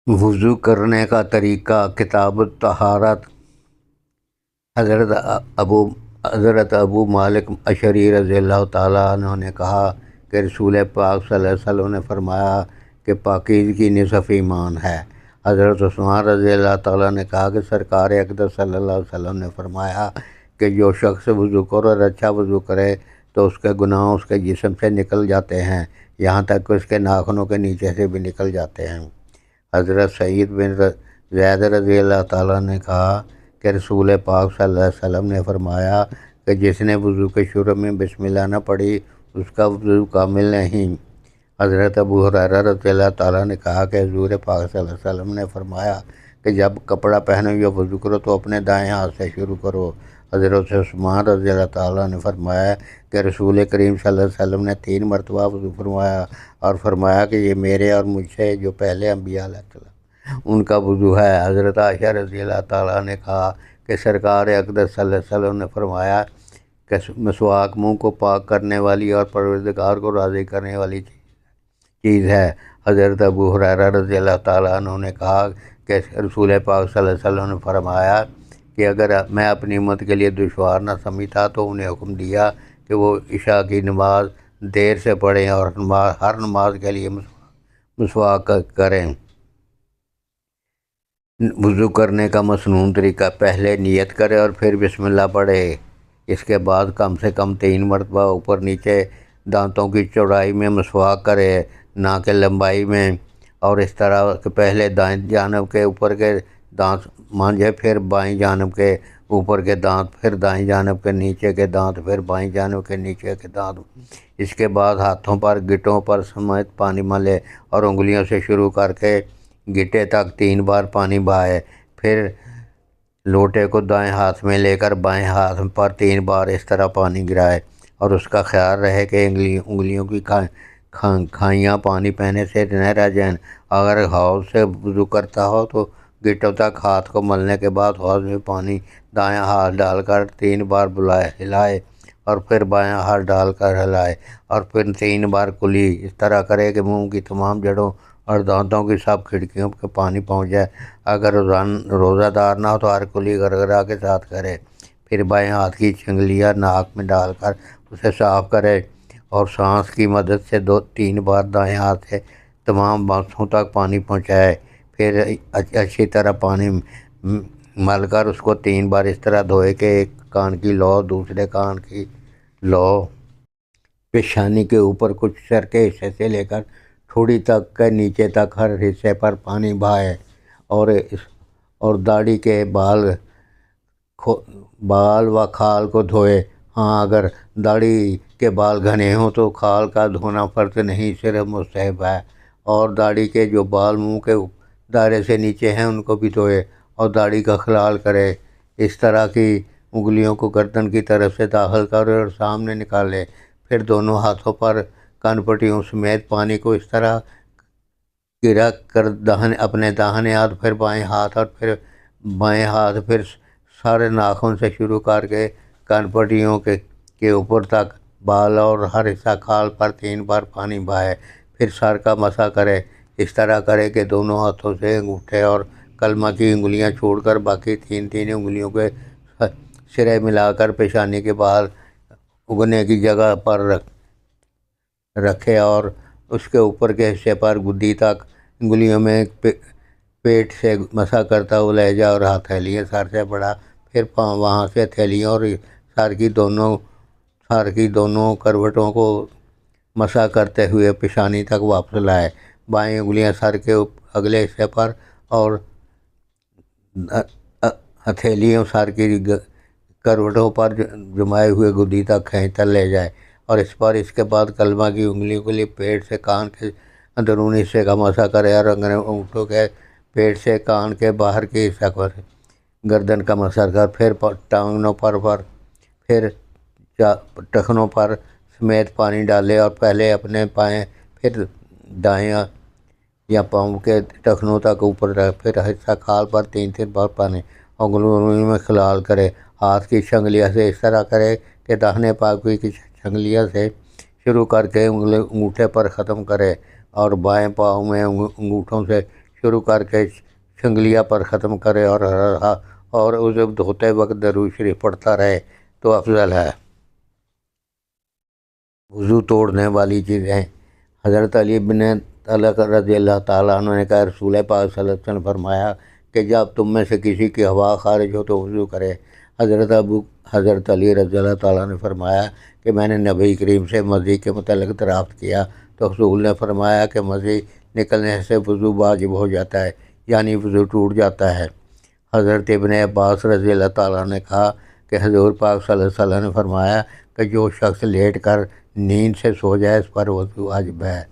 وضو کرنے کا طریقہ۔ کتاب الطہارت۔ حضرت ابو حضرت ابو مالک اشعری رضی اللہ تعالیٰ عنہ نے کہا کہ رسول پاک صلی اللہ علیہ وسلم نے فرمایا کہ پاکیزگی نصف ایمان ہے۔ حضرت عثمان رضی اللہ تعالیٰ نے کہا کہ سرکار اقدس صلی اللہ علیہ وسلم نے فرمایا کہ جو شخص وضو کرے اور اچھا وضو کرے تو اس کے گناہ اس کے جسم سے نکل جاتے ہیں، یہاں تک کہ اس کے ناخنوں کے نیچے سے بھی نکل جاتے ہیں۔ حضرت سعید بن زید رضی اللہ تعالیٰ نے کہا کہ رسول پاک صلی اللہ علیہ وسلم نے فرمایا کہ جس نے وضو کے شروع میں بسم اللہ نہ پڑھی اس کا وضو کامل نہیں۔ حضرت ابو ہریرہ رضی اللہ تعالیٰ نے کہا کہ حضور پاک صلی اللہ علیہ وسلم نے فرمایا کہ جب کپڑا پہنو یا وضو کرو تو اپنے دائیں ہاتھ سے شروع کرو۔ حضرت عثمان رضی اللہ تعالیٰ نے فرمایا کہ رسول کریم صلی اللہ علیہ وسلم نے 3 مرتبہ وضو فرمایا اور فرمایا کہ یہ میرے اور مجھ سے جو پہلے انبیاء علیہ السلام ان کا وضو ہے۔ حضرت عائشہ رضی اللہ تعالیٰ نے کہا کہ سرکار اقدس صلی اللہ علیہ وسلم نے فرمایا کہ مسواک منہ کو پاک کرنے والی اور پروردگار کو راضی کرنے والی چیز ہے۔ حضرت ابو ہریرہ رضی اللہ تعالیٰ عنہ نے کہا کہ رسول پاک صلی اللہ علیہ وسلم نے فرمایا کہ اگر میں اپنی امت کے لیے دشوار نہ سمجھتا تو انہیں حکم دیا کہ وہ عشاء کی نماز دیر سے پڑھیں اور ہر نماز کے لیے مسواک کریں۔ وضو کرنے کا مصنون طریقہ۔ پہلے نیت کرے اور پھر بسم اللہ پڑھے۔ اس کے بعد کم سے کم 3 مرتبہ اوپر نیچے دانتوں کی چوڑائی میں مسواک کرے، نہ کہ لمبائی میں، اور اس طرح کہ پہلے دائیں جانب کے اوپر کے دانت مانجھے، پھر بائیں جانب کے اوپر کے دانت، پھر دائیں جانب کے نیچے کے دانت، پھر بائیں جانب کے نیچے کے دانت۔ اس کے بعد ہاتھوں پر گٹوں پر سمیت پانی ملے اور انگلیوں سے شروع کر کے گٹے تک 3 بار پانی بہائے، پھر لوٹے کو دائیں ہاتھ میں لے کر بائیں ہاتھ پر 3 بار اس طرح پانی گرائے، اور اس کا خیال رہے کہ انگلیوں کی کھائیاں پانی پہنے سے نہ رہ جائیں۔ اگر حوض سے وضو کرتا ہو تو گٹوں تک ہاتھ کو ملنے کے بعد حوض میں پانی دائیں ہاتھ ڈال کر 3 بار ہلائے اور پھر بائیں ہاتھ ڈال کر ہلائے اور پھر 3 بار کلی۔ اس طرح کرے کہ منہ کی تمام جڑوں اور دانتوں کی سب کھڑکیوں پہ پانی پہنچ جائے۔ اگر روزہ دار نہ ہو تو ہر کلی گرگرا کے ساتھ کرے، پھر بائیں ہاتھ کی چنگلیاں ناک میں ڈال کر اسے صاف کرے اور سانس کی مدد سے 2-3 بار دائیں ہاتھ سے تمام بانسوں تک پانی پہنچائے، پھر اچھی طرح پانی مل کر اس کو 3 بار اس طرح دھوئے کہ ایک کان کی لو دوسرے کان کی لو پیشانی کے اوپر کچھ سر کے حصے سے لے کر تھوڑی تک کے نیچے تک ہر حصے پر پانی بہائے، اور داڑھی کے بال و کھال کو دھوئے۔ ہاں، اگر داڑھی کے بال گھنے ہوں تو کھال کا دھونا فرض نہیں، صرف مستحب ہے، اور داڑھی کے جو بال منہ کے دائرے سے نیچے ہیں ان کو بھی دھوئے اور داڑھی کا خلال کرے۔ اس طرح کی انگلیوں کو گردن کی طرف سے داخل کرے اور سامنے نکالے، پھر دونوں ہاتھوں پر کان پٹیوں سمیت پانی کو اس طرح گرا کر اپنے داہنے ہاتھ، پھر بائیں ہاتھ اور پھر بائیں ہاتھ، پھر سارے ناخن سے شروع کر کے کان پٹیوں کے اوپر تک بال اور ہر حصہ کھال پر 3 بار پانی بہائے، پھر سر کا مسح کرے۔ اس طرح کرے کہ دونوں ہاتھوں سے انگوٹھے اور کلمہ کی انگلیاں چھوڑ کر باقی 3 انگلیوں کے سرے ملا کر پیشانی کے باہر اگنے کی جگہ پر رکھے اور اس کے اوپر کے حصے پر گدی تک انگلیوں میں پیٹ سے مسح کرتا ہوا لے جا اور ہتھیلیاں سر سے بڑھا، پھر وہاں سے ہتھیلیوں اور سر کی دونوں کروٹوں کو مسح کرتے ہوئے پیشانی تک واپس لائے۔ بائیں انگلیاں سر کے اگلے حصے پر اور ہتھیلیوں سر کی کروٹوں پر جمائے ہوئے گدی تک کھینچ کر لے جائے، اور اس کے بعد کلمہ کی انگلیوں کے لیے پیٹ سے کان کے اندرونی حصے کا مسح کرے اور انگوٹھوں کے پیٹ سے کان کے باہر کے حصہ پر گردن کا مسح کر، پھر ٹانگوں پر پھر ٹخنوں پر سمیت پانی ڈالے اور پہلے اپنے پائیں پھر دائیں یا پاؤں کے ٹخنوں تک اوپر رکھ، پھر حصہ کھال پر 3 بار پانی انگلیوں میں خلال کرے۔ ہاتھ کی چھنگلیاں سے اس طرح کرے کہ داہنے پاؤں کی چھنگلیاں سے شروع کر کے انگوٹھے پر ختم کرے اور بائیں پاؤں میں انگوٹھوں سے شروع کر کے شنگلیہ پر ختم کرے اور اسے دھوتے وقت درود شریف پڑھتا رہے تو افضل ہے۔ وضو توڑنے والی چیزیں۔ حضرت علی بن طلق رضی اللہ تعالیٰ عنہ نے کہا رسول پاک صلی اللہ علیہ وسلم نے فرمایا کہ جب تم میں سے کسی کی ہوا خارج ہو تو وضو کرے۔ حضرت علی رضی اللہ تعالیٰ نے فرمایا کہ میں نے نبی کریم سے مضی کے متعلق دریافت کیا تو حضور نے فرمایا کہ مضی نکلنے سے وضو واجب ہو جاتا ہے، یعنی وضو ٹوٹ جاتا ہے۔ حضرت ابن عباس رضی اللہ تعالیٰ نے کہا کہ حضور پاک صلی اللہ علیہ وسلم نے فرمایا کہ جو شخص لیٹ کر نیند سے سو جائے اس پر وضو واجب ہے۔